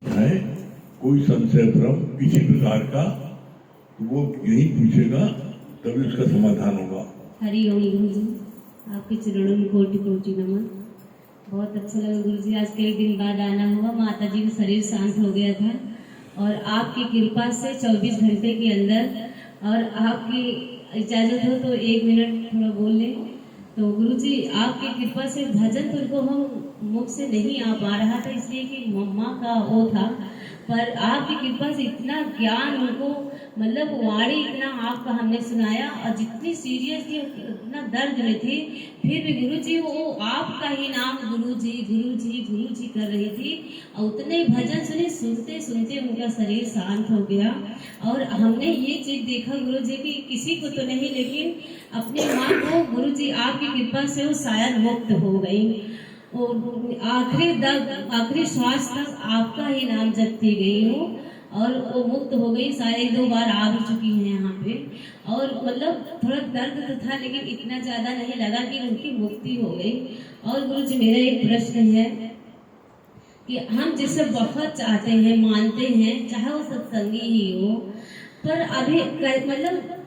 है कोई संशय भ्रम किसी प्रकार का तो वो यही पूछेगा, तभी उसका समाधान होगा। हरि ओम गुरु जी, आपके चरणों में कोटि कोटि नमन। बहुत अच्छा लगा गुरु जी, आज कई दिन बाद आना हुआ। माता जी का शरीर शांत हो गया था और आपकी कृपा से 24 घंटे के अंदर, और आपकी इजाजत हो तो 1 मिनट थोड़ा बोल लें। तो गुरु जी आपकी कृपा से भजन तो उनको हम मुख से नहीं आ पा रहा था, इसलिए कि मम्मा का वो था, पर आपकी कृपा से इतना ज्ञान उनको, मतलब वाणी इतना आपका हमने सुनाया, और जितनी सीरियस थी उतना दर्द में थी, फिर भी गुरु जी वो आपका ही नाम गुरु जी गुरु जी गुरु जी कर रही थी, और उतने भजन सुने, सुनते सुनते उनका शरीर शांत हो गया। और हमने ये चीज देखा गुरु जी की, किसी को तो नहीं लेकिन अपनी माँ को गुरु जी आपकी कृपा से वो शायद मुक्त हो गई, और आखिरी श्वास तक आपका ही नाम जपती गई हूँ, और वो मुक्त हो गई। शायद 2 बार आ भी चुकी हैं यहाँ पे, और मतलब थोड़ा दर्द तो था लेकिन इतना ज्यादा नहीं लगा कि उनकी मुक्ति हो गई। और गुरु जी मेरा एक प्रश्न है कि हम जिसे बहुत चाहते हैं, मानते हैं, चाहे वो सत्संगी ही हो, पर अभी मतलब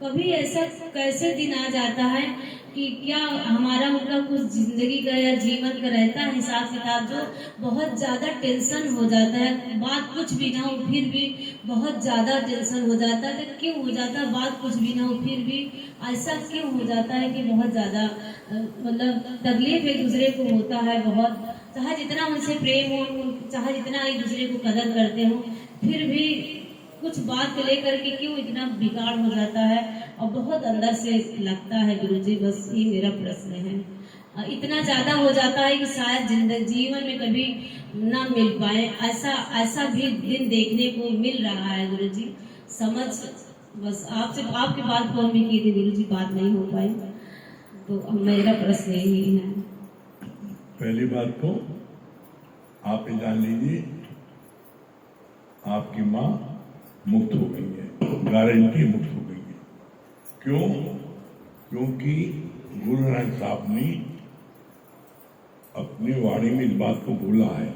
कभी ऐसा कैसे दिन आ जाता है कि क्या हमारा उनका कुछ जिंदगी का या जीवन का रहता है हिसाब किताब, जो बहुत ज्यादा टेंशन हो जाता है, बात कुछ भी ना हो फिर भी बहुत ज्यादा टेंशन हो जाता है। तो क्यों हो जाता है? बात कुछ भी ना हो फिर भी ऐसा क्यों हो जाता है कि बहुत ज्यादा मतलब तकलीफ एक दूसरे को होता है बहुत, चाहे जितना उनसे प्रेम हो, चाहे जितना एक दूसरे को कदर करते हो, फिर भी कुछ बात को लेकर के क्यों इतना बिगाड़ हो जाता है, और बहुत अंदर से लगता है गुरुजी। बस ये मेरा प्रश्न है। इतना ज्यादा हो जाता है कि शायद जिंदगी जीवन में कभी ना मिल पाए, ऐसा भी दिन देखने को मिल रहा है गुरुजी। समझ बस आपसे आपकी बात फोन में की थी गुरुजी, बात नहीं हो पाई, तो मेरा प्रश्न यही है। पहली बात तो आप ये जान लीजिए, आपकी माँ मुक्त हो गई है, गारंटी मुक्त हो गई है। क्यों? क्योंकि गुरु नानक साहब ने अपनी वाणी में इस बात को बोला है,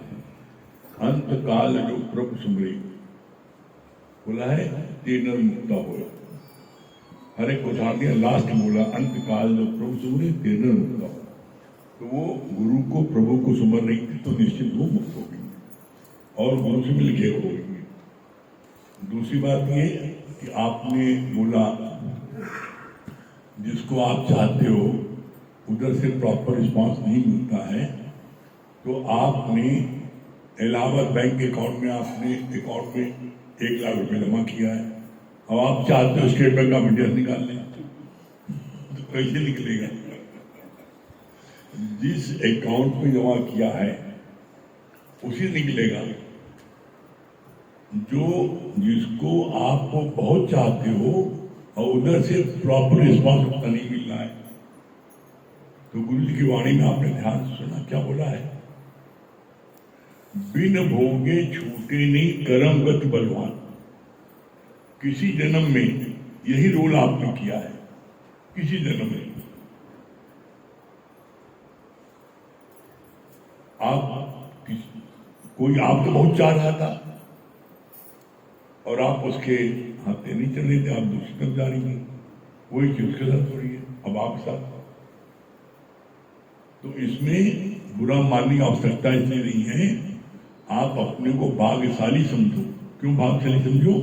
अंत काल जो प्रभु सुमरे, बोला है तेनर मुक्ता हो। हर एक उदाहरण लास्ट बोला अंत काल जो प्रभु सुमरे तेनर मुक्ता हो। तो वो गुरु को प्रभु को सुमर रही थी, तो निश्चित वो मुक्त हो गई और गुरु से मिल के हो गई। दूसरी बात ये कि आपने बोला जिसको आप चाहते हो उधर से प्रॉपर रिस्पांस नहीं मिलता है, तो आपने इलाहाबाद बैंक के अकाउंट में आपने अकाउंट में 1 लाख रुपए जमा किया है। अब आप चाहते हो स्टेट बैंक ऑफ इंडिया निकाल लें, तो कैसे निकलेगा? जिस अकाउंट में जमा किया है उसी निकलेगा। जो जिसको आप बहुत चाहते हो और उधर से प्रॉपर रिस्पॉन्स उतना नहीं मिल रहा है, तो गुरु जी की वाणी में आपने ध्यान सुना, क्या बोला है? बिन भोगे छूटे नहीं कर्मगत बलवान। किसी जन्म में यही रोल आपने किया है, किसी जन्म में कोई आपको बहुत चाह रहा था और आप उसके हाथे नहीं चल रहे थे, आप दूसरी तरफ जा रही हैं, वही चीज उसके साथ हो रही है अब आप साथ। तो इसमें बुरा मानने की आवश्यकता इसलिए नहीं है, आप अपने को भाग्यशाली समझो। क्यों भाग्यशाली समझो?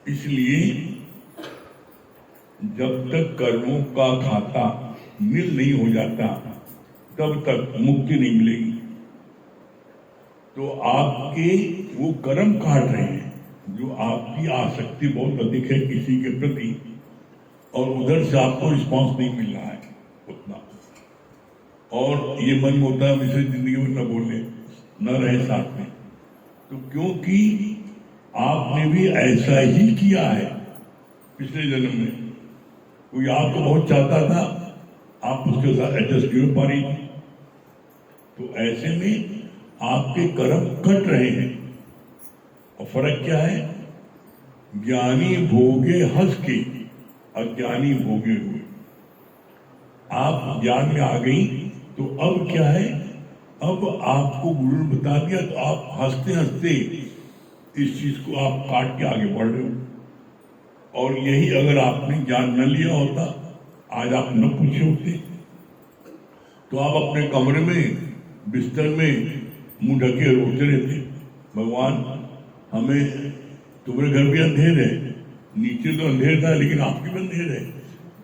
इसलिए जब तक कर्मों का खाता मिल नहीं हो जाता तब तक मुक्ति नहीं मिलेगी। तो आपके वो कर्म काट रहे हैं, जो आपकी आसक्ति बहुत अधिक है किसी के प्रति, और उधर से आपको रिस्पांस नहीं मिल रहा है उतना, और ये मन में होता है इसे जिंदगी में न बोले न रहे साथ में। तो क्योंकि आपने भी ऐसा ही किया है पिछले जन्म में, कोई आपको बहुत चाहता था, आप उसके साथ एडजस्ट नहीं हो पा रही, तो ऐसे में आपके कर्म कट रहे हैं। और फर्क क्या है? ज्ञानी भोगे हंस के, अज्ञानी भोगे हुए। आप ज्ञान में आ गई तो अब क्या है? अब आपको गुरु ने बता दिया तो आप हंसते हंसते इस चीज को आप काट के आगे बढ़ रहे हो। और यही अगर आपने ज्ञान न लिया होता, आज आप न पूछे होते, तो आप अपने कमरे में बिस्तर में मुंह ढके रोते रहते, भगवान हमें, तुम्हारे घर भी अंधेर है, नीचे तो अंधेर था लेकिन आपके भी अंधेर है,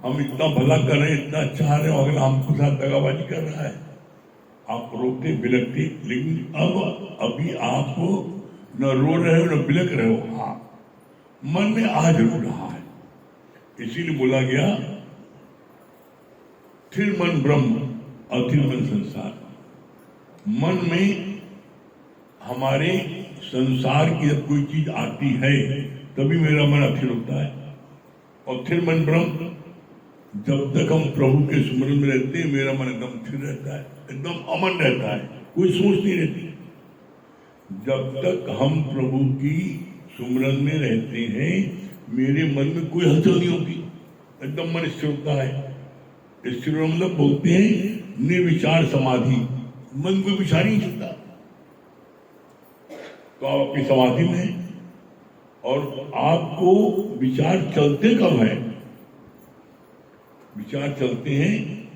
हम इतना भला कर रहे हैं, इतना अच्छा रहे हो, अगर हमको साथ दगाबाजी कर रहा है। आप रोते बिलकते, लेकिन अब अभी आप न रो रहे हो न बिलक रहे हो, हाँ मन में आ जरूर रहा है। इसीलिए बोला गया थिर मन ब्रह्म अथिर मन संसार। मन में हमारे संसार की जब कोई चीज आती है तभी मेरा मन अथिर होता है, और थिर मन ब्रह्म, जब तक हम प्रभु के सुमरन में रहते हैं मेरा मन एकदम स्थिर रहता है, एकदम अमन रहता है, कोई सोच नहीं रहती। जब तक हम प्रभु की सुमरन में रहते हैं मेरे मन में कोई हलचल नहीं होती, एकदम मन स्थिर होता है। स्थिर मतलब बोलते हैं निर्विचार समाधि, मन कोई विचार नहीं चलता। तो आप अपनी समाधि में हैं, और आपको विचार चलते कब है? विचार चलते हैं,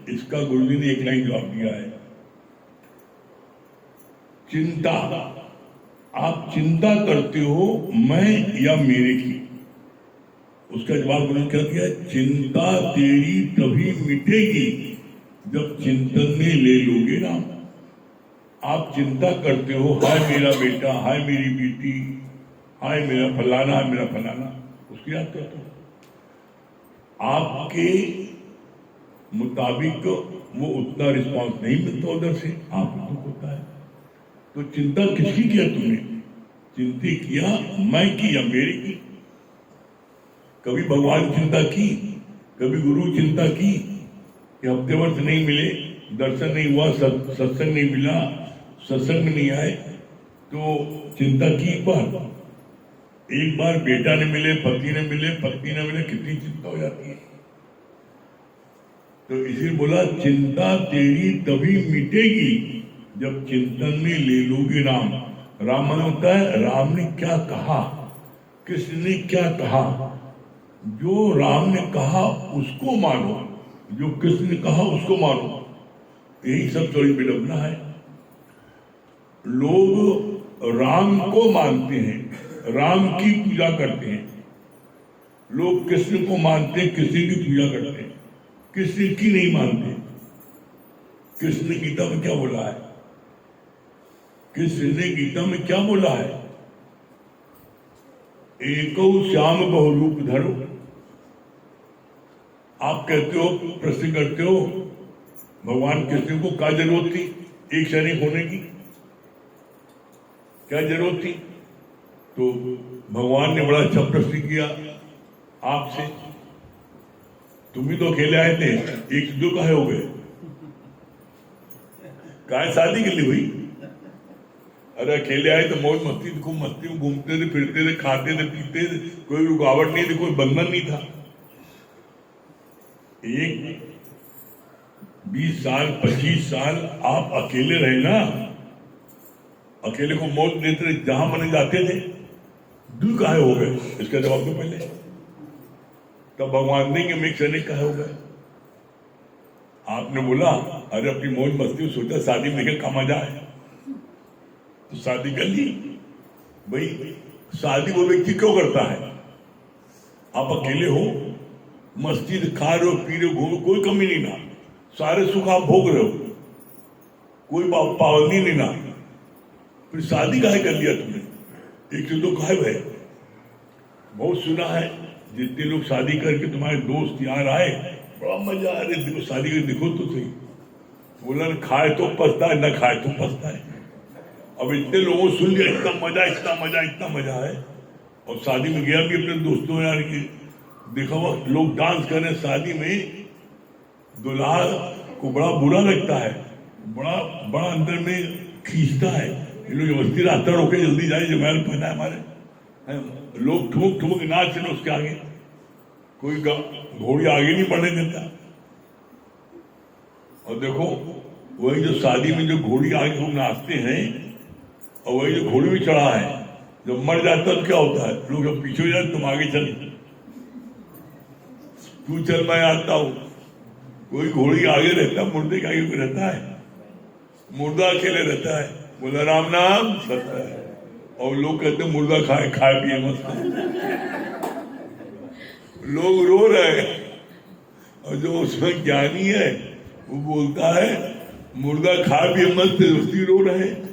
इसका गुरुजी ने एक लाइन जवाब दिया है, चिंता। आप चिंता करते हो मैं या मेरे की, उसका जवाब गुरु ने क्या दिया? चिंता तेरी तभी मिटेगी जब चिंतन में ले लोगे राम। आप चिंता करते हो, हाय मेरा बेटा, हाय मेरी बेटी, हाय मेरा फलाना, हाय मेरा फलाना, उसकी याद करते हो। आपके मुताबिक वो उतना रिस्पांस नहीं मिलता उधर से, आपको दुख होता है। तो चिंता किसकी किया तुमने? चिंता किया मैं की या मेरे की? कभी भगवान चिंता की, कभी गुरु चिंता की कि हफ्ते वर्ष नहीं मिले, दर्शन नहीं हुआ, सत्संग नहीं मिला, सत्संग में नहीं आए, तो चिंता की एक बार बेटा ने मिले, पति ने मिले, पत्नी ने मिले, कितनी चिंता हो जाती है। तो इसी बोला चिंता तेरी तभी मिटेगी जब चिंतन में ले लोगे राम। राम मन होता है राम ने क्या कहा, कृष्ण ने क्या कहा। जो राम ने कहा उसको मानो, जो कृष्ण ने कहा उसको मानो। यही सब थोड़ी विडंबना है। लोग राम को मानते हैं, राम की पूजा करते हैं। लोग कृष्ण को मानते हैं, कृष्ण की पूजा करते हैं, कृष्ण की नहीं मानते। कृष्ण ने गीता में क्या बोला है? कृष्ण ने गीता में क्या बोला है? एको श्याम बहुरूप धरो। आप कहते हो, प्रश्न करते हो, भगवान कृष्ण को क्या जरूरत थी एक सैनिक होने की? क्या जरूरत थी? तो भगवान ने बड़ा अच्छा प्रश्न किया आपसे। तुम भी तो अकेले आए थे, एक दो काहे हो गए? काहे शादी के लिए हुई? अरे अकेले आए तो मौज मस्ती, खूब मस्ती में घूमते थे, फिरते थे, खाते थे, पीते थे, कोई रुकावट नहीं थी, कोई बंधन नहीं था। एक 20 साल 25 साल आप अकेले रहे ना, अकेले को मौत देते रहे, जहां मने जाते थे, दूर काहे हो गए? इसका जवाब दो पहले। तब भगवान देंगे मैं एक सैनिक काहे हो गए? आपने बोला अरे अपनी मौज मस्ती में सोचा शादी में क्या मजा है, तो शादी कर ली। भाई शादी वो व्यक्ति क्यों करता है? आप अकेले हो, मस्ती खा रहे हो, पी रहे हो, घूम, कोई कमी नहीं ना, सारे सुख आप भोग रहे हो, कोई पाबंदी नहीं ना, फिर शादी काहे कर लिया तुमने? एक तो काहे भाई? बहुत सुना है जितने लोग शादी करके तुम्हारे दोस्त यार आए, बड़ा मजा आ रहा है, देखो शादी कर, देखो तो सही। बोला खाए तो पछता है, ना खाए तो पछता है। अब इतने लोगों सुन लिया, इतना मजा, इतना मजा, इतना मजा है। और शादी में गया भी अपने दोस्तों यार की, देखा हुआ लोग डांस कर रहे हैं शादी में, दुल्हा को बड़ा बुरा लगता है, बड़ा बड़ा अंदर में खींचता है, ये लोग जबरदस्ती रास्ता रोके जल्दी जाए, जमाल पहना है हमारे, लोग ठुमक ठुमक नाच रहे उसके आगे, कोई घोड़ी आगे नहीं बढ़ने देता। और देखो वही जो शादी में जो घोड़ी आगे खूब नाचते हैं, और वही जो घोड़ी में चढ़ा है, जब मर जाता है तो क्या होता है, लोग जब पीछे हो जाते तुम आगे चल, तू चल मैं आता हूं। कोई घोड़ी आगे रहता है, मुर्दे के आगे कोई रहता है, मुर्दा अकेले रहता है, बोला राम नाम सत्य है। और लोग कहते हैं मुर्दा खाए खाए पिए मस्त, लोग रो रहे हैं, और जो उसमें ज्ञानी है वो बोलता है मुर्दा खा पिए मस्त दोस्ती रो रहे हैं।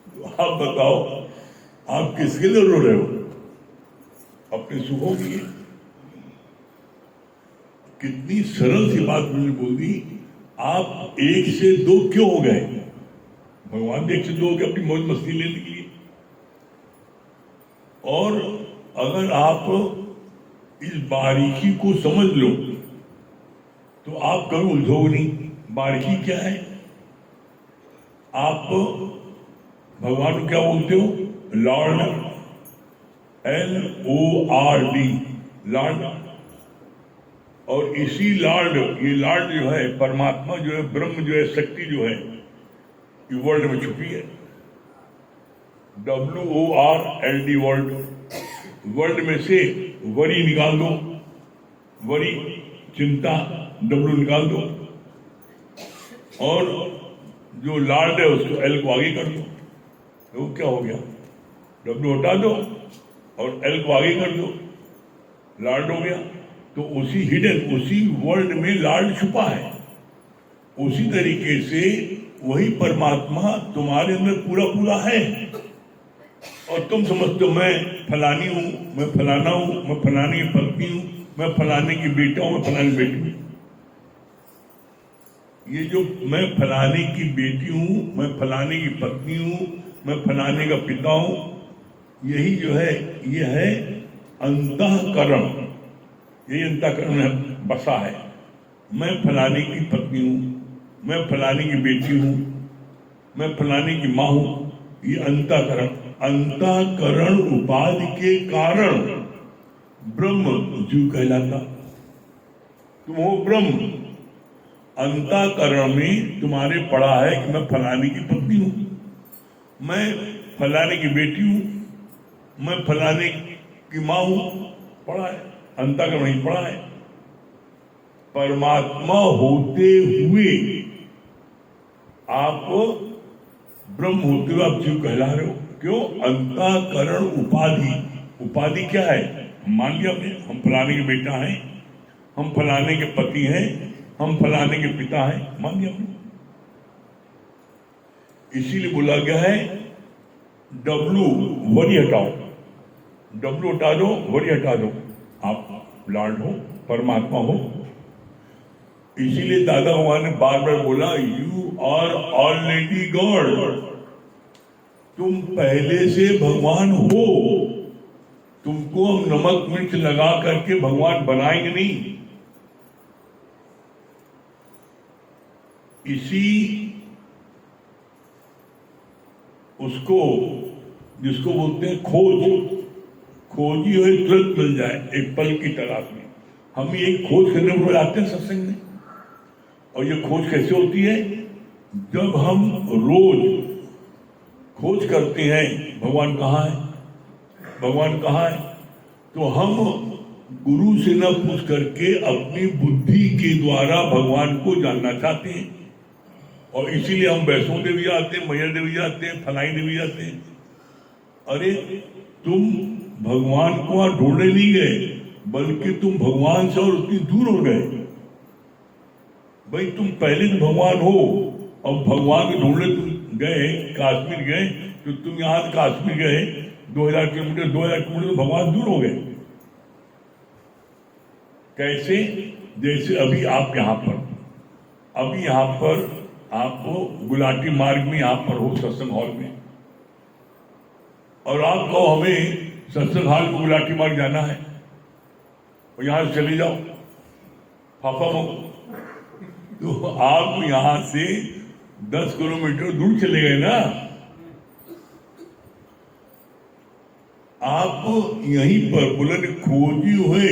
तो आप बताओ आप किसके लिए रो रहे हो? अपने सुखों के लिए। कितनी सरल सी बात मैंने बोल दी। आप एक से दो क्यों हो गए? भगवान एक से दो हो गए अपनी मौज मस्ती लेने के लिए। और अगर आप इस बारीकी को समझ लो तो आप कभी उलझोगे नहीं। बारीकी क्या है? आप भगवान को क्या बोलते हो? Lord, LORD, Lord. और इसी लॉर्ड, ये लॉर्ड जो है, परमात्मा जो है, ब्रह्म जो है, शक्ति जो है, ये वर्ल्ड में छुपी है। WORLD, world. वर्ल्ड में से वरी निकाल दो, वरी चिंता, W निकाल दो, और जो लॉर्ड है उसको L को आगे कर दो, तो क्या हो गया? W हटा दो और L को आगे कर दो, लॉर्ड हो गया। तो उसी हिडन, उसी वर्ल्ड में लॉर्ड छुपा है। उसी तरीके से वही परमात्मा तुम्हारे अंदर पूरा पूरा है। और तुम समझते हो मैं फलानी हूं, मैं फलाना हूं, मैं फलाने की पत्नी हूं, मैं फलाने की बेटा हूं, मैं फलाने की बेटी हूं। ये जो मैं फलाने की बेटी हूं, मैं फलाने की पत्नी हूं, मैं फलाने का पिता हूं, यही जो है ये है अंतःकरण। यही अंतःकरण में बसा है। मैं फलाने की पत्नी हूं, मैं फलाने की बेटी हूं, मैं फलाने की माँ हूं। ये अंतःकरण, अंतःकरण उपाधि के कारण ब्रह्म जीव कहलाता। तुम हो ब्रह्म। अंतःकरण में तुम्हारे पड़ा है कि मैं फलाने की पत्नी हूं, मैं फलाने की बेटी हूं, मैं फलाने की माँ हूं, पड़ा है। अंतःकरण में पड़ा है। परमात्मा होते हुए आप ब्रह्म होते हुए आप जीव कहला रहे हो। क्यों? अंतःकरण उपाधि। उपाधि क्या है? मान लिया हमने, हम फलाने के बेटा हैं, हम फलाने के पति हैं, हम फलाने के पिता हैं, मान लिया हमने। इसीलिए बोला गया है W वरी हटाओ, W हटा दो, वरी हटा दो, आप लॉर्ड हो, परमात्मा हो। इसीलिए दादा भगवान ने बार बार बोला यू आर ऑलरेडी गॉड। तुम पहले से भगवान हो। तुमको हम नमक मिर्च लगा करके भगवान बनाएंगे नहीं। इसी उसको जिसको बोलते हैं खोज, खोजी हुई तुरंत मिल जाए एक पल की तलाश में। हम ये खोज करने को आते हैं सत्संग में। और ये खोज कैसे होती है? जब हम रोज खोज करते हैं भगवान कहाँ है, भगवान कहाँ है, तो हम गुरु से न पूछ करके अपनी बुद्धि के द्वारा भगवान को जानना चाहते हैं। और इसीलिए हम वैष्णो देवी जाते हैं, मैया देवी जाते हैं, फलाई देवी जाते हैं। अरे तुम भगवान को वहां ढूंढने नहीं गए, बल्कि तुम भगवान से और उतनी दूर हो गए। भाई तुम पहले तो भगवान हो, और भगवान को ढूंढने तुम गए, कश्मीर गए, तो तुम यहां से कश्मीर गए 2000 किलोमीटर, 2000 किलोमीटर तो भगवान दूर हो गए। कैसे? जैसे अभी आप यहाँ पर, अभी यहाँ पर आप गुलाटी मार्ग में यहाँ पर हो सत्संग हॉल में, और आप कहो हमें सत्संग हॉल को गुलाटी मार्ग जाना है, और यहाँ से चले जाओ फाफा मो, तो आप यहाँ से 10 किलोमीटर दूर चले गए ना। आप यहीं पर बुलंद खोजी हुए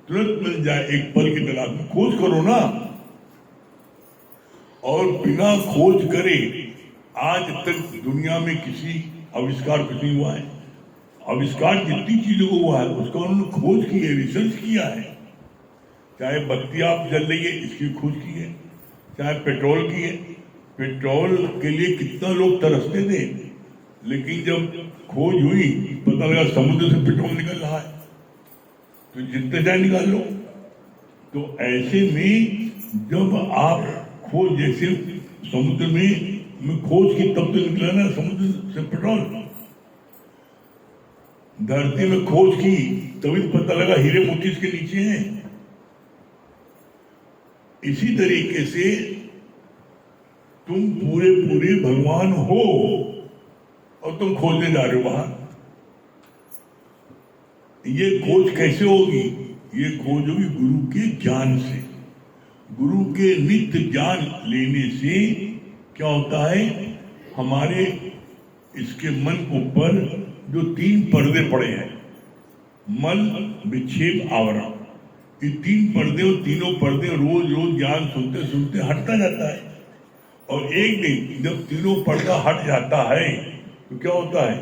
तुरंत मिल जाए एक पल की तलाश में। खोज करो ना। और बिना खोज करे आज तक दुनिया में किसी आविष्कार कुछ नहीं हुआ है। आविष्कार जितनी चीजों को हुआ है उसका उन्होंने खोज की है, रिसर्च किया है। चाहे बत्ती आप जल रही है, इसकी खोज की है। चाहे पेट्रोल की है, पेट्रोल के लिए कितना लोग तरसते थे, लेकिन जब खोज हुई पता लगा समुद्र से पेट्रोल निकल रहा है, तो जितने चाहे निकाल लो। तो ऐसे में जब आप खोज, जैसे समुद्र में खोज की तब तो निकला ना समुद्र से पेट्रोल, धरती में खोज की तभी पता लगा हीरे मोती इसके नीचे हैं। इसी तरीके से तुम पूरे पूरे भगवान हो और तुम खोजने जा रहे हो बाहर। ये खोज कैसे होगी? ये खोज होगी गुरु के ज्ञान से। गुरु के नित्य ज्ञान लेने से क्या होता है, हमारे इसके मन के ऊपर जो 3 पर्दे पड़े हैं, मल विक्षेप आवरण, ये 3 पर्दे और तीनों पर्दे रोज रोज ज्ञान सुनते सुनते हटता जाता है। और एक दिन जब तीनों पर्दा हट जाता है तो क्या होता है,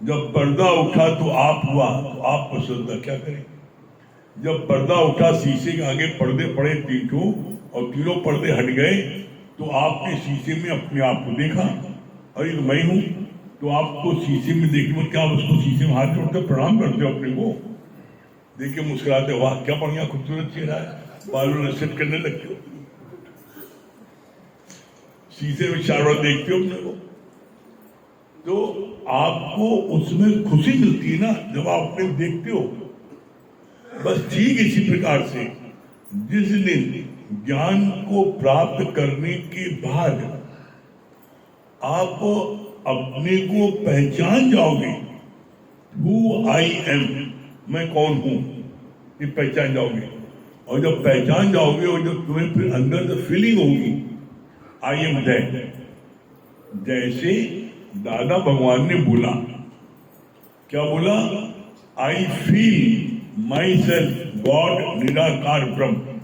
जब पर्दा उठा तो आप हुआ, तो आप पसंद क्या करें। जब पर्दा उठा, शीशे के आगे पर्दे पड़े 3 और तीनों पर्दे हट गए, तो आपने शीशे में अपने आप को देखा, अरे तो मैं हूं। तो आपको शीशे में देखने में क्या, उसको शीशे में हाथ जोड़ते प्रणाम करते हो, अपने को देख के मुस्कुराते, वाह क्या बढ़िया खूबसूरत चेहरा है, बालों ने सेट करने लगते हो, शीशे में 4 बार देखते हो अपने को। तो आपको उसमें खुशी मिलती है ना जब आप अपने देखते हो। बस ठीक इसी प्रकार से जिस दिन ज्ञान को प्राप्त करने के बाद आप अपने को पहचान जाओगे, हु आई एम, मैं कौन हूं, ये पहचान जाओगे। और जब पहचान जाओगे और जब तुम्हें फिर अंदर से फीलिंग होगी आई एम दैट, जैसे दादा भगवान ने बोला, क्या बोला, I feel my self God निराकार ब्रह्म।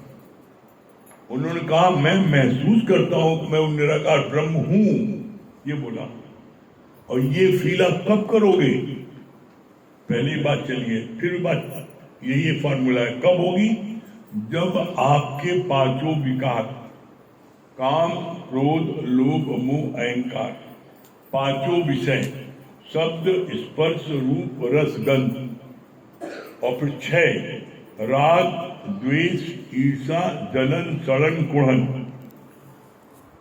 उन्होंने कहा मैं महसूस करता हूं कि मैं वो निराकार ब्रह्म हूं, ये बोला। और ये फील आप कब करोगे? पहली बात चलिए, फिर बात यही फॉर्मूला है, कब होगी? जब आपके 5 विकार, काम क्रोध लोभ मोह अहंकार, 5 विषय, शब्द स्पर्श रूप रस गंध, और फिर 6 राग द्वेष ईर्षा जलन सड़न कुढ़न,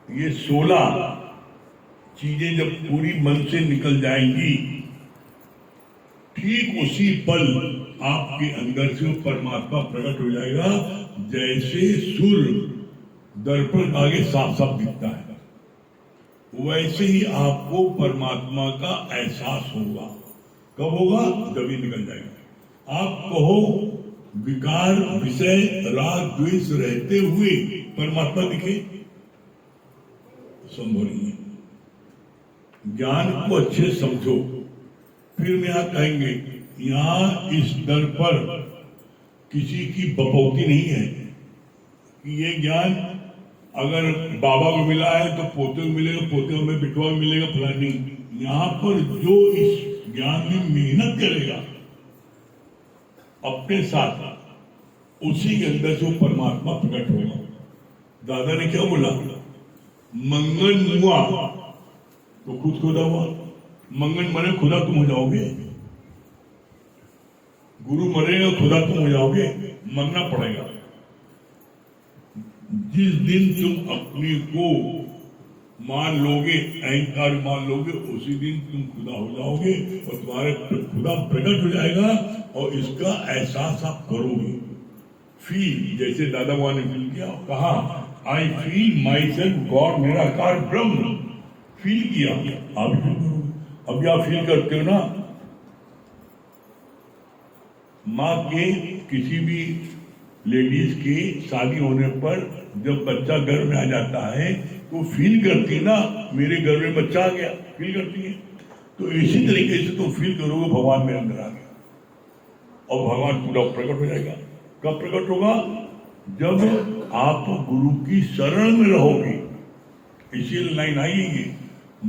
ये 16 चीजें जब पूरी मन से निकल जाएंगी, ठीक उसी पल आपके अंदर से परमात्मा प्रकट हो जाएगा। जैसे सूर्य दर्पण आगे साफ साफ दिखता है, वैसे ही आपको परमात्मा का एहसास होगा। कब होगा? जब ये निकल जाएगा। आप कहो विकार विषय राग द्वेष रहते हुए परमात्मा दिखे, संभव नहीं है। ज्ञान को अच्छे समझो, फिर में आप कहेंगे यहाँ इस दर पर किसी की बपौती नहीं है कि ये ज्ञान अगर बाबा को मिला है तो पोते को मिलेगा, पोते में बिटवा मिलेगा, फलानी। यहाँ पर जो इस ज्ञान में मेहनत करेगा अपने साथ, उसी के अंदर से परमात्मा प्रकट होगा। दादा ने क्या बोला? मंगन हुआ तो खुद खुदा हुआ। मंगन मरे खुदा तुम हो जाओगे, गुरु मरेगा खुदा तुम हो जाओगे, मरना पड़ेगा। जिस दिन तुम अपने को मान लोगे, अहंकार मान लोगे, उसी दिन तुम खुदा हो जाओगे और तुम्हारे खुदा प्रकट हो जाएगा और इसका एहसास आप करोगे। फील, जैसे दादा भगवान ने फील किया, कहा I feel my self God निराकार ब्रह्म, फील किया, आप भी फील करोगे। अभी आप फील करते हो ना, माँ के किसी भी लेडीज के शादी होने पर जब बच्चा घर में आ जाता है तो फील करती ना, मेरे घर में बच्चा आ गया, फील करती है। तो इसी तरीके से तुम फील करोगे भगवान मेरे अंदर आ गया और भगवान पूरा प्रकट हो जाएगा। कब प्रकट होगा? जब आप गुरु की शरण में रहोगे। इसी लाइन आई है ये,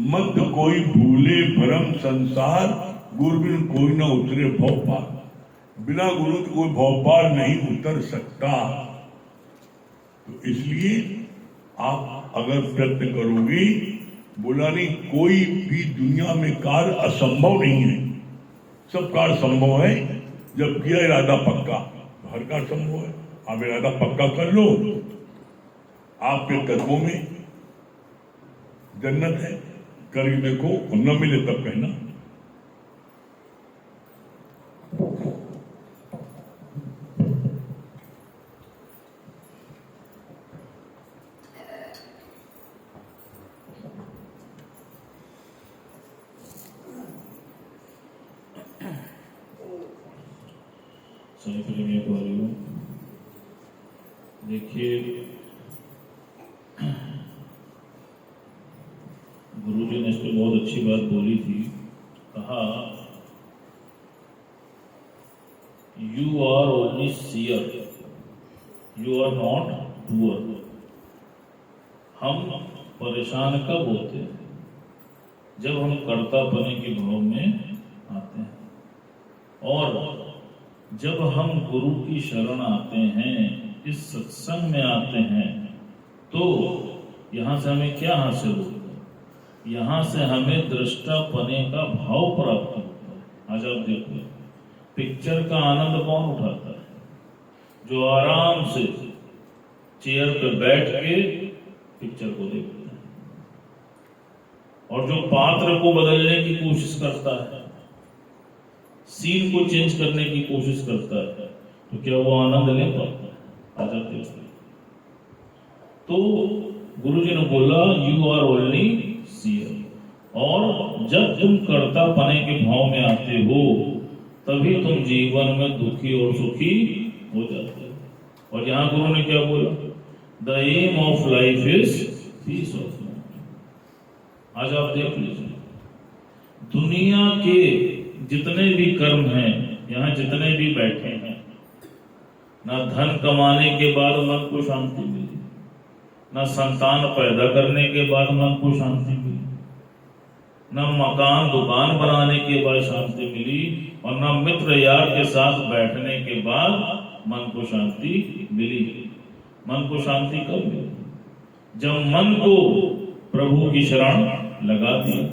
मत कोई भूले भरम संसार, गुरु बिन कोई ना उतरे भव पार। बिना गुरु के कोई भव पार नहीं उतर सकता। तो इसलिए आप अगर प्रयत्न करोगे, बोला नहीं कोई भी दुनिया में कार्य असंभव नहीं है, सब कार्य संभव है जब किया इरादा पक्का। तो हर कार्य संभव है, आप इरादा पक्का कर लो, आपके कदमों में जन्नत है। करके देखो, न मिले तब कहना। सही प्रेमी भाइयों, देखिए गुरुजी ने इस पर बहुत अच्छी बात बोली थी। कहा you are only seer, you are not doer. हम परेशान कब होते हैं? जब हम कर्तापने के भाव में आते हैं, और जब हम गुरु की शरण आते हैं, इस सत्संग में आते हैं, तो यहाँ से हमें क्या हासिल होता है? यहाँ से हमें दृष्टापने का भाव प्राप्त होता है। आज आप देखो, पिक्चर का आनंद कौन उठाता है? जो आराम से चेयर पे बैठ के पिक्चर को देखता है, और जो पात्र को बदलने की कोशिश करता है, सीन को चेंज करने की कोशिश करता है, तो क्या वो आनंद ले पाता है? आ जाते हैं। तो गुरुजी ने बोला यू आर ओनली सीयर, और जब तुम कर्तापने के भाव में आते हो, तभी तुम जीवन में दुखी और सुखी हो जाते हो। और यहाँ गुरु ने क्या बोला? The aim of life is peace of mind. आज आप देख लीजिए, दुनिया के जितने भी कर्म हैं, यहाँ जितने भी बैठे हैं, ना धन कमाने के बाद मन को शांति मिली, ना संतान पैदा करने के बाद मन को शांति मिली, ना मकान दुकान बनाने के बाद शांति मिली, और ना मित्र यार के साथ बैठने के बाद मन को शांति मिली। मन को शांति कब मिली? जब मन को प्रभु की शरण लगा दिया,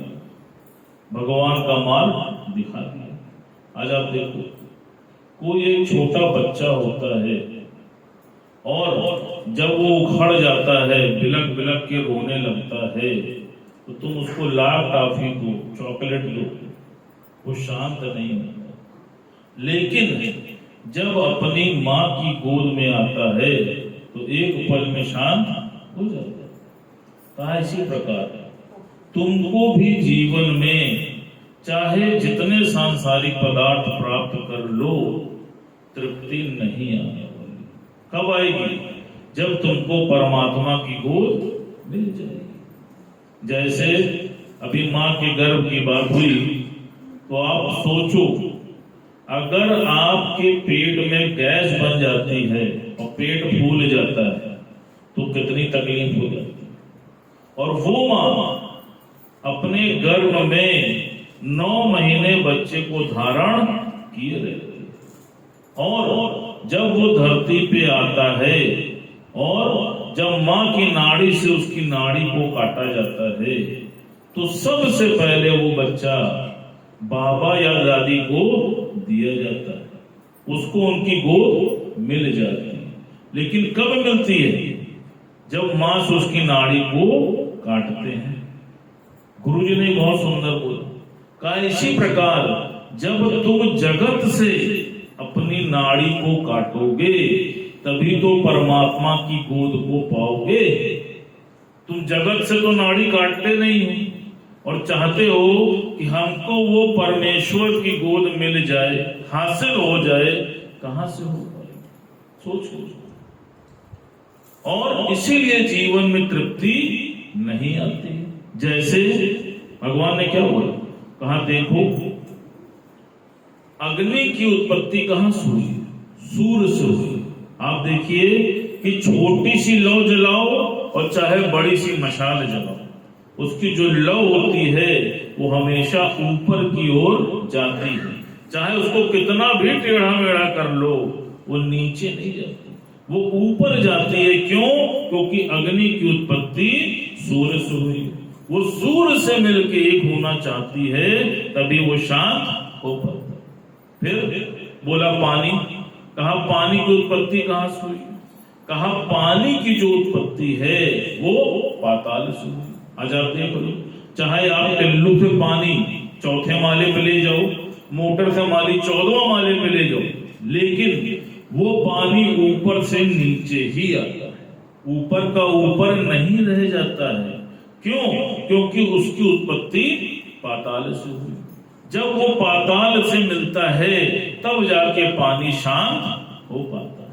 भगवान का मार्ग दिखा दिया। आज आप देखो, कोई एक छोटा बच्चा होता है, और जब वो उखड़ जाता है, बिलक बिलक के रोने लगता है, तो तुम उसको लाल टॉफी दो, चॉकलेट दो, वो शांत नहीं होता। लेकिन जब अपनी माँ की गोद में आता है, तो एक पल में शांत हो जाता है। कहा इसी प्रकार तुमको भी जीवन में चाहे जितने सांसारिक पदार्थ प्राप्त कर लो, तृप्ति नहीं आने वाली। कब आएगी? जब तुमको परमात्मा की गोद मिल जाएगी। जैसे अभी माँ के गर्भ की बात हुई, तो आप सोचो, अगर आपके पेट में गैस बन जाती है और पेट फूल जाता है, तो कितनी तकलीफ हो जाती है। और वो माँ अपने गर्भ में 9 महीने बच्चे को धारण किए रहते, और जब वो धरती पे आता है, और जब माँ की नाड़ी से उसकी नाड़ी को काटा जाता है, तो सबसे पहले वो बच्चा बाबा या दादी को दिया जाता है, उसको उनकी गोद मिल जाती है। लेकिन कब मिलती है? जब माँ से उसकी नाड़ी को काटते हैं। गुरुजी ने बहुत सुंदर बोला, कहा इसी प्रकार जब तुम जगत से अपनी नाड़ी को काटोगे, तभी तो परमात्मा की गोद को पाओगे। तुम जगत से तो नाड़ी काटते नहीं हो और चाहते हो कि हमको वो परमेश्वर की गोद मिल जाए, हासिल हो जाए। कहां से हो पाएगा? सोचो। और इसीलिए जीवन में तृप्ति नहीं आती। जैसे भगवान ने क्या बोला? कहा देखो, अग्नि की उत्पत्ति कहां से हुई? सूर्य से हुई। आप देखिए कि छोटी सी लौ जलाओ और चाहे बड़ी सी मशाल जलाओ, उसकी जो लौ होती है वो हमेशा ऊपर की ओर जाती है। चाहे उसको कितना भी टेढ़ा मेढ़ा कर लो, वो नीचे नहीं जाती, वो ऊपर जाती है। क्यों? क्योंकि अग्नि की उत्पत्ति सूर्य से हुई, वो सूर्य से मिलके एक होना चाहती है, तभी वो शांत हो पाता है। फिर बोला पानी, कहा पानी की उत्पत्ति कहां से हुई? कहा पानी की जो उत्पत्ति है वो पाताल से हुई। आज आप देख लो, चाहे आप टिल्लू से पानी चौथे माले पे ले जाओ, मोटर से माली 14वां माले पे ले जाओ, लेकिन वो पानी ऊपर से नीचे ही आता है, ऊपर का ऊपर नहीं रह जाता है। क्यों? क्योंकि उसकी उत्पत्ति पाताल से हुई। जब वो पाताल से मिलता है तब जाके पानी शांत हो पाता है।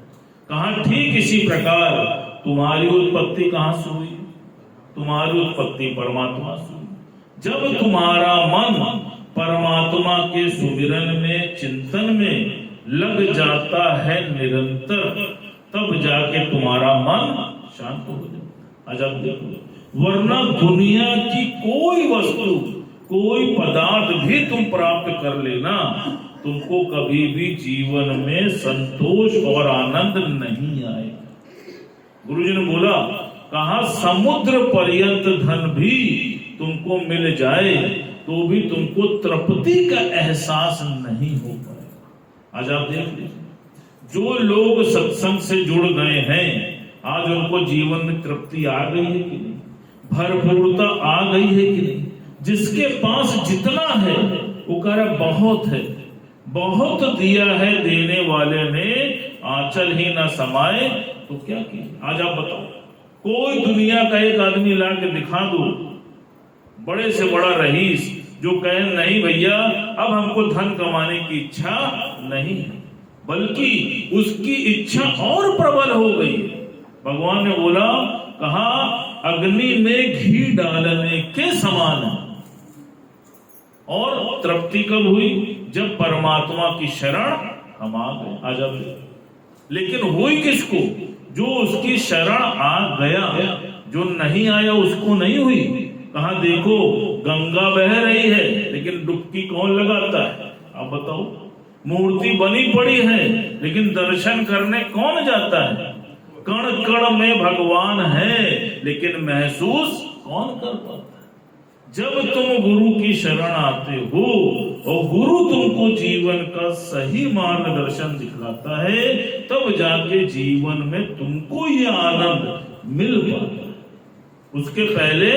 कहा ठीक इसी प्रकार तुम्हारी उत्पत्ति कहां से हुई? तुम्हारी उत्पत्ति परमात्मा से हुई। जब तुम्हारा मन परमात्मा के सुमिरन में, चिंतन में लग जाता है निरंतर, तब जाके तुम्हारा मन शांत हो जाता है। आज आप देखो, वरना दुनिया की कोई वस्तु, कोई पदार्थ भी तुम प्राप्त कर लेना, तुमको कभी भी जीवन में संतोष और आनंद नहीं आएगा। गुरुजी ने बोला, कहा समुद्र पर्यंत धन भी तुमको मिल जाए तो भी तुमको तृप्ति का एहसास नहीं हो पाएगा। आज आप देख लीजिए, जो लोग सत्संग से जुड़ गए हैं, आज उनको जीवन में तृप्ति आ गई है कि नहीं, भरपूरता आ गई है कि नहीं? जिसके पास जितना है वो कह रहा बहुत है, बहुत दिया है देने वाले ने, आंचल ही ना समाए तो क्या किया? आज आप बताओ, कोई दुनिया का एक आदमी ला के दिखा दो, बड़े से बड़ा रईस, जो कहे नहीं भैया अब हमको धन कमाने की इच्छा नहीं है, बल्कि उसकी इच्छा और प्रबल हो गई है। भगवान ने बोला, कहा अग्नि में घी डालने के समान है। और तृप्ति कब हुई? जब परमात्मा की शरण हम आ गए। आज आप लेकिन हुई किसको? जो उसकी शरण आ गया, जो नहीं आया उसको नहीं हुई। कहा देखो गंगा बह रही है लेकिन डुबकी कौन लगाता है? आप बताओ, मूर्ति बनी पड़ी है लेकिन दर्शन करने कौन जाता है? कण कण में भगवान है लेकिन महसूस कौन कर पाता है? जब तुम गुरु की शरण आते हो और गुरु तुमको जीवन का सही मार्गदर्शन दिखलाता है, तब जाके जीवन में तुमको ये आनंद मिल पाता है, उसके पहले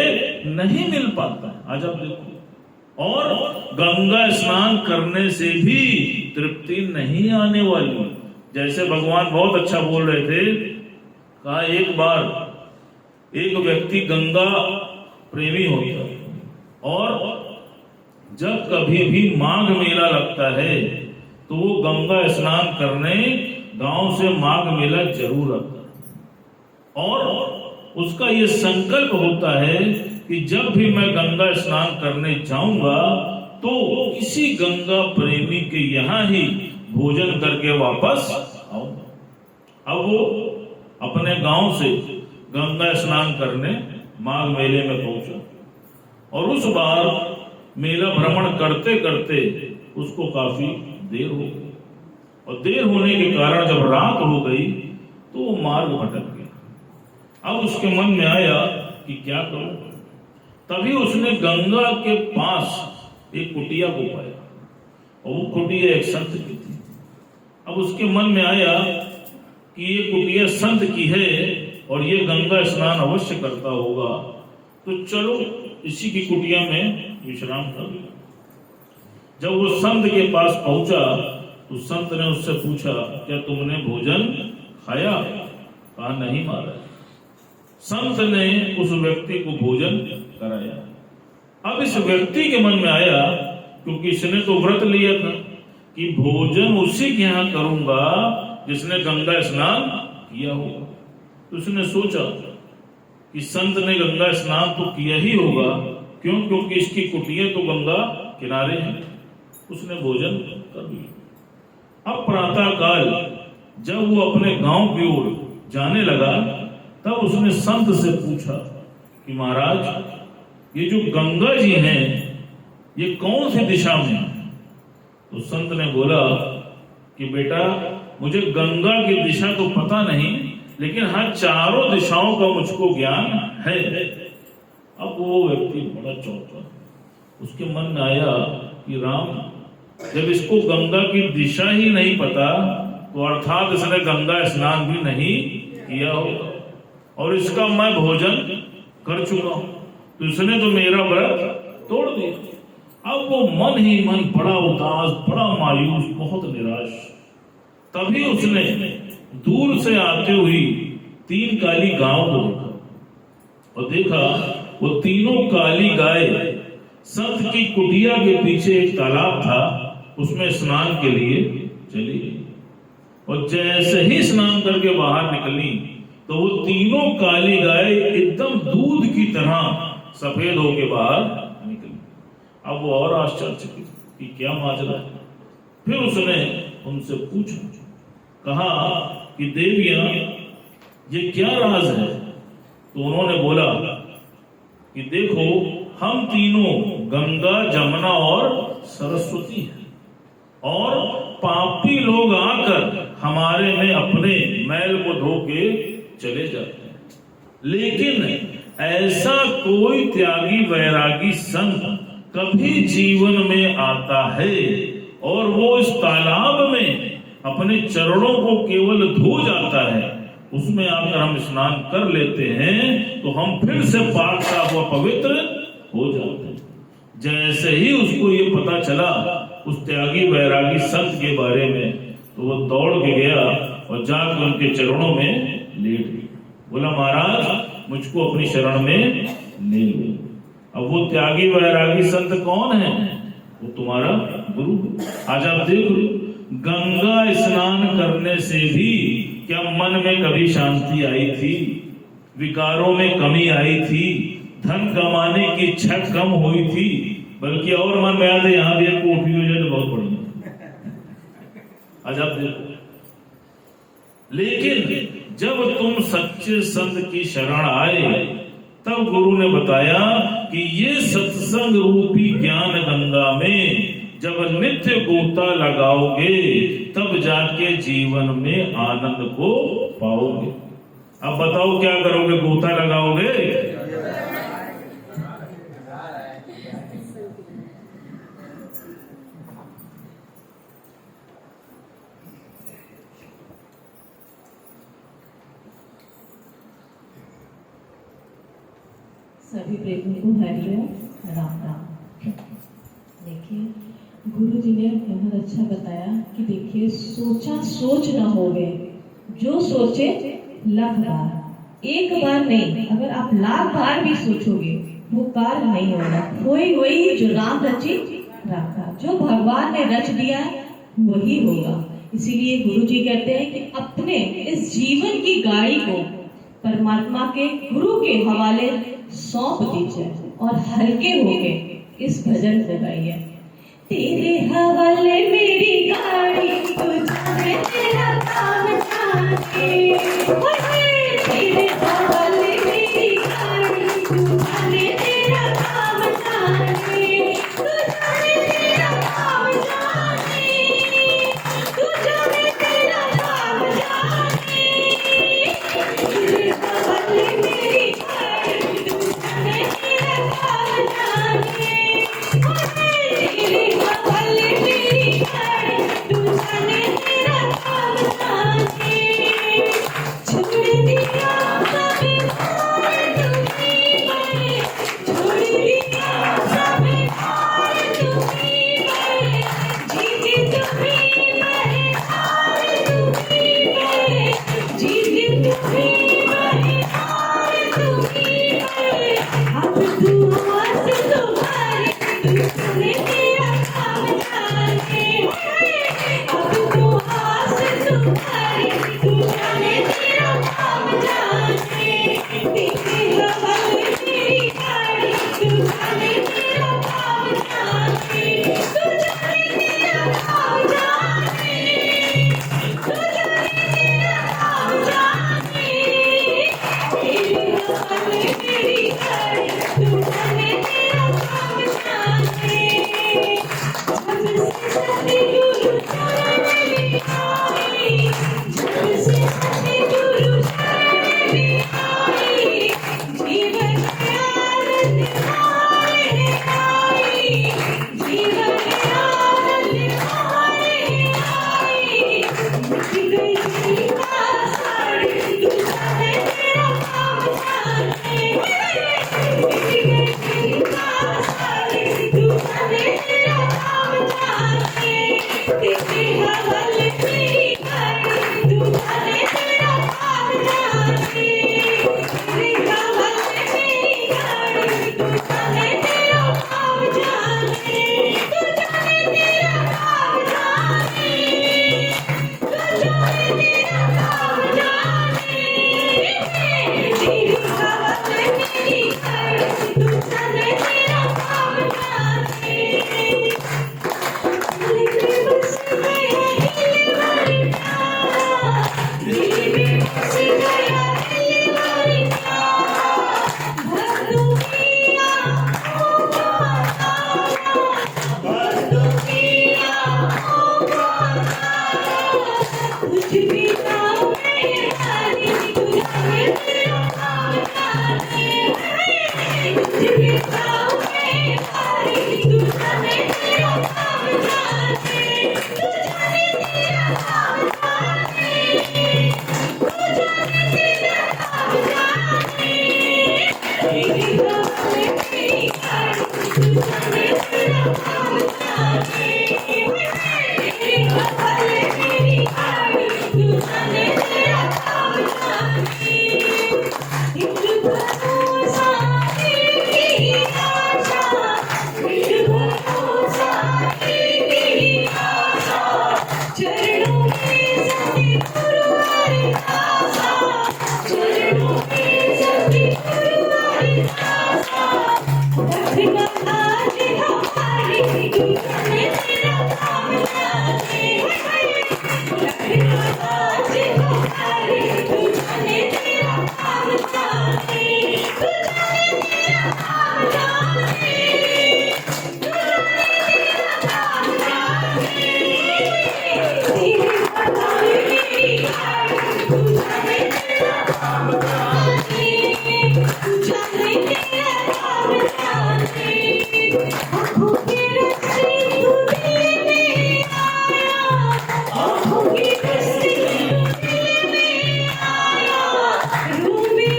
नहीं मिल पाता है। आज आप देखो, और गंगा स्नान करने से भी तृप्ति नहीं आने वाली। जैसे भगवान बहुत अच्छा बोल रहे थे, कहा एक बार एक व्यक्ति गंगा प्रेमी होता है और जब कभी भी माघ मेला लगता है तो वो गंगा स्नान करने गांव से माघ मेला जरूर आता है। और उसका ये संकल्प होता है कि जब भी मैं गंगा स्नान करने जाऊंगा तो किसी गंगा प्रेमी के यहाँ ही भोजन करके वापस आऊंगा। अब वो अपने गांव से गंगा स्नान करने माघ मेले में पहुंचा और उस बार मेला भ्रमण करते करते उसको काफी देर हो गई, और देर होने के कारण जब रात हो गई तो वो मार्ग भटक गया। अब उसके मन में आया कि क्या करूं। तभी उसने गंगा के पास एक कुटिया को पाया और वो कुटिया एक संत की थी। अब उसके मन में आया कि ये कुटिया संत की है और ये गंगा स्नान अवश्य करता होगा, तो चलो इसी की कुटिया में विश्राम कर लिया। जब वो संत के पास पहुंचा तो संत ने उससे पूछा, क्या तुमने भोजन खाया? कहा नहीं महाराज। संत ने उस व्यक्ति को भोजन कराया। अब इस व्यक्ति के मन में आया, क्योंकि इसने तो व्रत लिया था कि भोजन उसी के यहाँ करूंगा जिसने गंगा स्नान किया होगा, तो उसने सोचा कि संत ने गंगा स्नान तो किया ही होगा, क्यों? क्योंकि इसकी कुटिया तो गंगा किनारे है। उसने भोजन कर लिया। अब प्रातः काल जब वो अपने गांव की ओर जाने लगा तब उसने संत से पूछा कि महाराज ये जो गंगा जी हैं ये कौन सी दिशा में है? तो संत ने बोला कि बेटा मुझे गंगा की दिशा तो पता नहीं, लेकिन हाँ चारों दिशाओं का मुझको ज्ञान है। अब वो व्यक्ति बड़ा चौंका, उसके मन में आया कि राम जब इसको गंगा की दिशा ही नहीं पता तो अर्थात इसने गंगा स्नान भी नहीं किया होगा और इसका मैं भोजन कर चुका हूं, तो इसने तो मेरा व्रत तोड़ दिया। अब वो मन ही मन बड़ा उदास, बड़ा मायूस, बहुत निराश। तभी उसने दूर से आते हुई 3 काली गायों को देखा और देखा वो तीनों काली गाय संत की कुटिया के पीछे एक तालाब था, उसमें स्नान के लिए चली गई। और जैसे ही स्नान करके बाहर निकली तो वो तीनों काली गाय एकदम दूध की तरह सफेद होके बाहर निकली। अब वो और आश्चर्यचकित कि क्या माजरा है। फिर उसने उनसे पूछा, कहा कि देवियां ये क्या राज है? तो उन्होंने बोला कि देखो हम तीनों गंगा, जमुना और सरस्वती हैं और पापी लोग आकर हमारे में अपने मैल को धो के चले जाते हैं, लेकिन ऐसा कोई त्यागी वैरागी संत कभी जीवन में आता है और वो इस तालाब में अपने चरणों को केवल धो जाता है, उसमें आकर हम स्नान कर लेते हैं तो हम फिर से पाक साफ व पवित्र हो जाते हैं। जैसे ही उसको ये पता चला उस त्यागी वैरागी संत के बारे में, तो वो दौड़ के गया और जाकर उनके चरणों में लेट गया। बोला महाराज मुझको अपनी शरण में ले लो। अब वो त्यागी वैरागी संत कौन है? वो तुम्हारा गुरु। आज आप देख लो, गंगा स्नान करने से भी क्या मन में कभी शांति आई थी? विकारों में कमी आई थी? धन कमाने की इच्छा कम हुई थी? बल्कि और मन में आते यहां भी एक कोठी हो जाए तो बहुत बढ़िया। आज आप देखो, लेकिन जब तुम सच्चे संत की शरण आए तब गुरु ने बताया कि ये सत्संग रूपी ज्ञान गंगा में जब नित्य गोता लगाओगे तब जाके जीवन में आनंद को पाओगे। अब बताओ क्या करोगे? गोता लगाओगे? सभी प्रेमियों को हरिओम राम राम। देखिए गुरु जी ने बहुत अच्छा बताया कि देखिए सोचा सोच न होवे, जो सोचे लाख बार, एक बार नहीं, अगर आप लाख बार भी सोचोगे वो कार्य नहीं होगा। वही जो राम रची राखा, जो भगवान ने रच दिया वही होगा। इसीलिए गुरु जी कहते हैं कि अपने इस जीवन की गाड़ी को परमात्मा के गुरु के हवाले सौंप दीजिए और हल्के होके इस भजन को गाइए। तेरे हवाले मेरी गाड़ी, तू जाने तेरा काम जाने। तेरे हवाले मेरी गाड़ी, तू जाने तेरा काम जाने। तू जाने तेरा काम जाने। तू जाने तेरा काम जाने। तेरे हवाले मेरी गाड़ी, तू जाने तेरा काम जाने। तेरे हवाले मेरी गाड़ी, तू जाने तेरा काम जाने। छोड़ दिया सब हार तुम्हीं बने, छोड़ दिया सब हार तुम्हीं बने। जीत तुम्हीं बने, हार तुम्हीं बने। जीत तुम्हीं बने, हार तुम्हीं बने। अब तू आस तुम्हारी, तू जाने तेरा काम जाने। अब तू आस तुम्हारी, तू जाने तेरा काम जाने। तेरे हवाले मेरी गाड़ी, तू जाने तेरा काम जाने। तू जाने तेरा काम जाने। तू जाने तेरा काम जाने। जाने तेरा काम जाने तेरे हवाले मेरी गाड़ी तू जाने तेरा काम जाने तेरे हवाले मेरी गाड़ी तू जाने तेरा काम जाने तू जाने तेरा काम जाने तू जाने तेरा काम जाने तेरी हवाले मेरी गाड़ी तू जाने तेरा काम जाने दिल में बस गया दिल वाली प्यारा दिल में बस गया दिल वाली प्यारा भर दूंगा भर दूंगा कुछ भी ना मेरी तू जाने तेरा काम जाने कुछ भी ना मेरी तू जाने तेरा काम जाने तू जाने तेरा काम जाने तू जाने तेरा काम जाने तेरी हवाले मेरी गाड़ी तू जाने तेरा काम जाने तेरी हवाले मेरी गाड़ी तू जाने तेरा काम जाने एक भरोसा तेरी आशा एक भरोसा तेरी आशा चरणों में सतगुरु हरि दासा चरणों में सतगुरु हरि दासा रखना आज हमारी तू जाने तेरा काम जाने रखना आज हमारी तू जाने तेरा काम जाने तू जाने तेरा काम जाने तू जाने तेरा काम जाने तेरे हवाले मेरी गाड़ी तू जाने तेरा काम जाने तू जाने तेरा काम जाने आँखों के रस्ते तू दिल में आया आँखों के रस्ते तू दिल में आया रूह में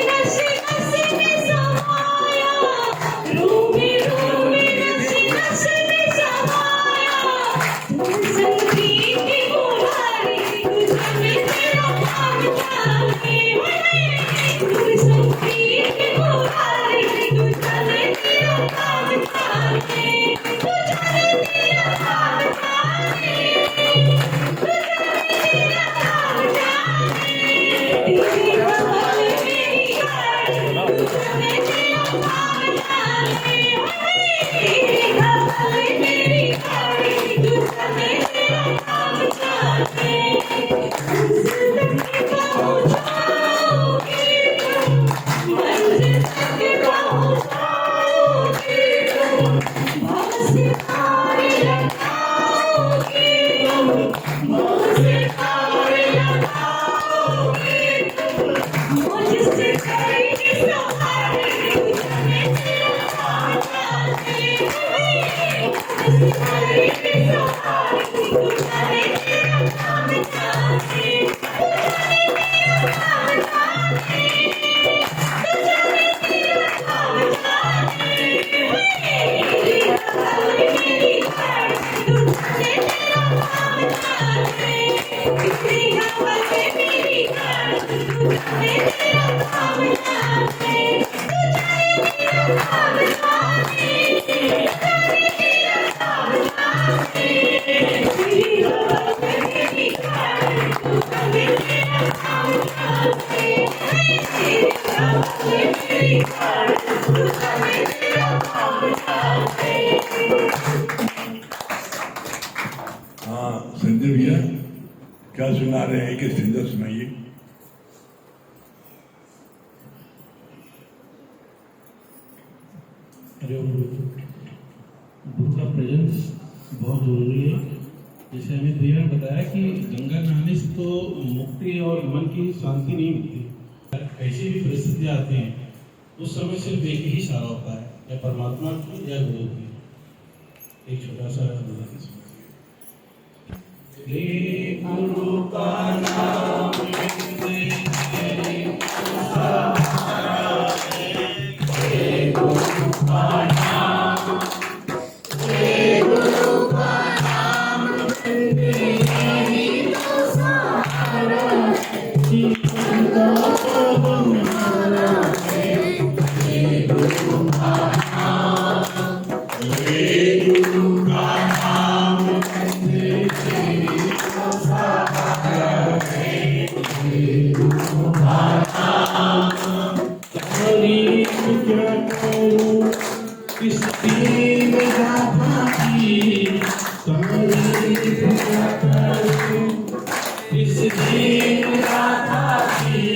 नसे नसे में समाया रूह में नसे नसे में समाया तुम संगीत की मुरारी तू जाने तेरा काम जाने तुम संगीत की मुरारी तू जाने तेरा काम जाने तू जाने तेरा काम जाने तू जाने तेरा काम जाने तेरे हवाले मेरी गाड़ी तू जाने तेरा काम जाने तेरे हवाले मेरी गाड़ी तू जाने तेरा काम जाने मंजिल तक पहुंचाओगे तुम मंजिल तक पहुंचाओगे तुम बहुत सितारे लगाओगे तुम बहुत सितारे लगाओगे तुम मुझसे करेंगे सवारी तू जाने तेरा काम जाने मुझसे करेंगे सवारी तू जाने तेरा काम जाने तू जाने तेरा काम जाने तू जाने तेरा काम जाने तेरे हवाले मेरी गाड़ी तू जाने तेरा काम जाने तेरे हवाले मेरी गाड़ी तू जाने तेरा काम जाने तू जाने तेरा काम जाने तू जाने तेरा काम जाने तेरे हवाले मेरी गाड़ी तू जाने तेरा काम जाने तेरे हवाले मेरी गाड़ी तू जाने तेरा काम जाने हाँ संजय भैया क्या सुना रहे हैं कि सिंगर सुनाइए। अरे गुरु का प्रेजेंस बहुत जरूरी है। जैसे अमित भैया ने बताया कि गंगा नहाने से तो मुक्ति और मन की शांति नहीं मिलती, ऐसी भी परिस्थितियाँ आती हैं उस समय सिर्फ एक ही सहारा होता है, या परमात्मा की या गुरु की। एक छोटा सा गुरु का नाम लेते तारीफ क्या करूं किस दीन राधा की, तारीफ क्या करूं किस दीन राधा की,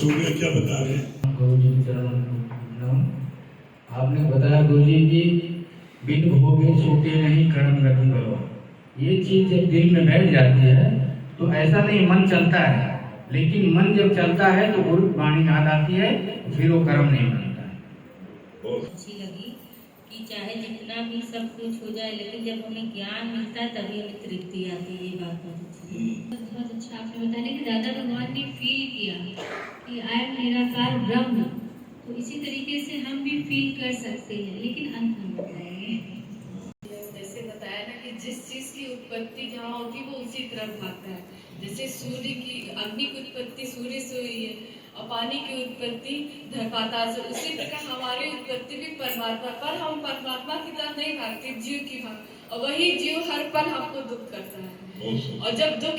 सूर्य क्या बता रहे हैं? गुरु जी के चरणों में प्रणाम। आपने बताया गुरु जी की बिन भोगे छूटे नहीं कर्म रखी करो। ये चीज जब दिल में बैठ जाती है तो ऐसा नहीं मन चलता है, लेकिन मन जब चलता है तो गुरु वाणी याद आती है, फिर वो कर्म नहीं बनता है। अच्छी लगी कि चाहे जितना भी सब कुछ हो जाए, लेकिन जब हमें ज्ञान मिलता है तभी हमें तृप्ति आती है। ये बात बहुत अच्छी लगी। बहुत अच्छा आपने बताया कि दादा भगवान ने फील किया कि आई एम निराकार ब्रह्म, तो इसी तरीके से हम भी फील कर सकते हैं, लेकिन अंत हम बताएंगे। जैसे बताया ना कि जिस चीज की उत्पत्ति जहाँ होती है वो उसी तरफ भागता है। जैसे सूर्य की अग्नि की उत्पत्ति सूर्य से हुई है और पानी की उत्पत्ति पाताल से, उसी प्रकार हमारी उत्पत्ति भी परमात्मा, पर हम परमात्मा की तरफ नहीं भागते, जीव की भाग, और वही जीव हर पल हमको दुख करता है। और जब दुख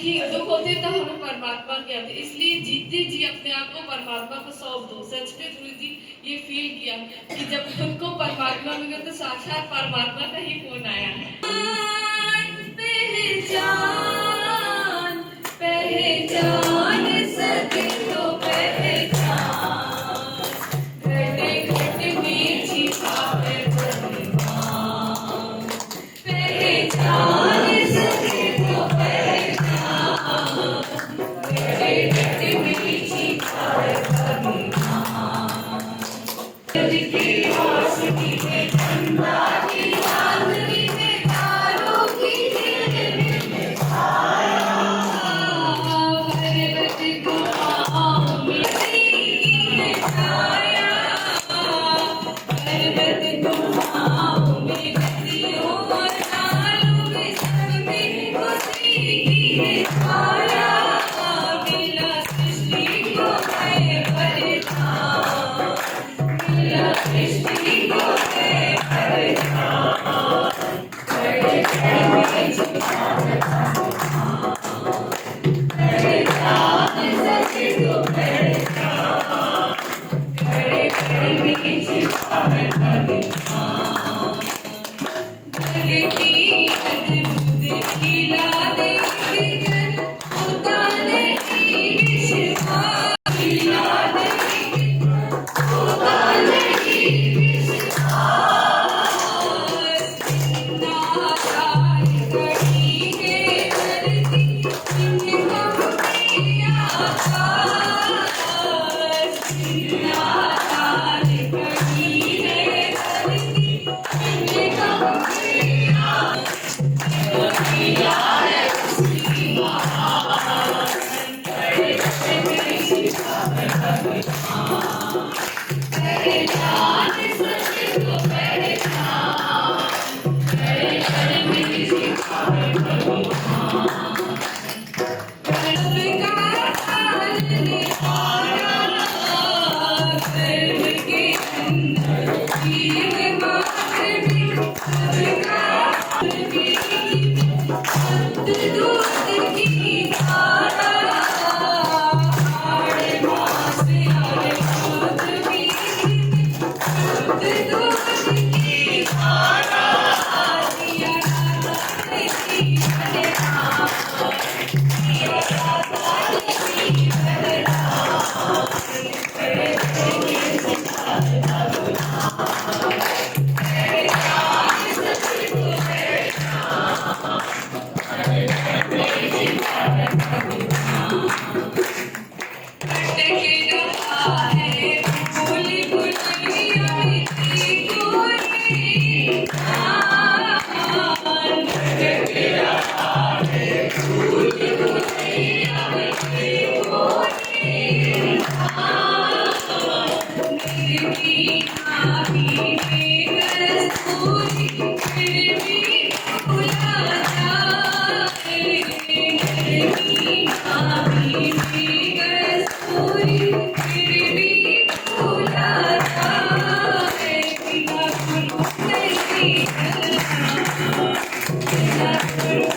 होते तब हमें परमात्मा के आते, इसलिए जीते जी अपने आप को परमात्मा को सौंप दो। सच में गुरु जी ये फील किया कि जब खुद को परमात्मा मिला तो साक्षात परमात्मा का ही फोन आया है। पहचान सके तो पहचान, घटे घटे में छिपा है परमात्मा। पहचान सके तो पहचान, घटे घटे में छिपा है परमात्मा। की वासनी में ठंडा की चांदनी में तारों की झिलमिल छाया, पर्वत गुफाओं में तेरी छाया, पर्वत गुफाओं में नदियों और नालों में सब में तेरी छाया, मिला सृष्टि को है परिधान, मिला सृष्टि को है परिधान, बड़े बड़े छुपा है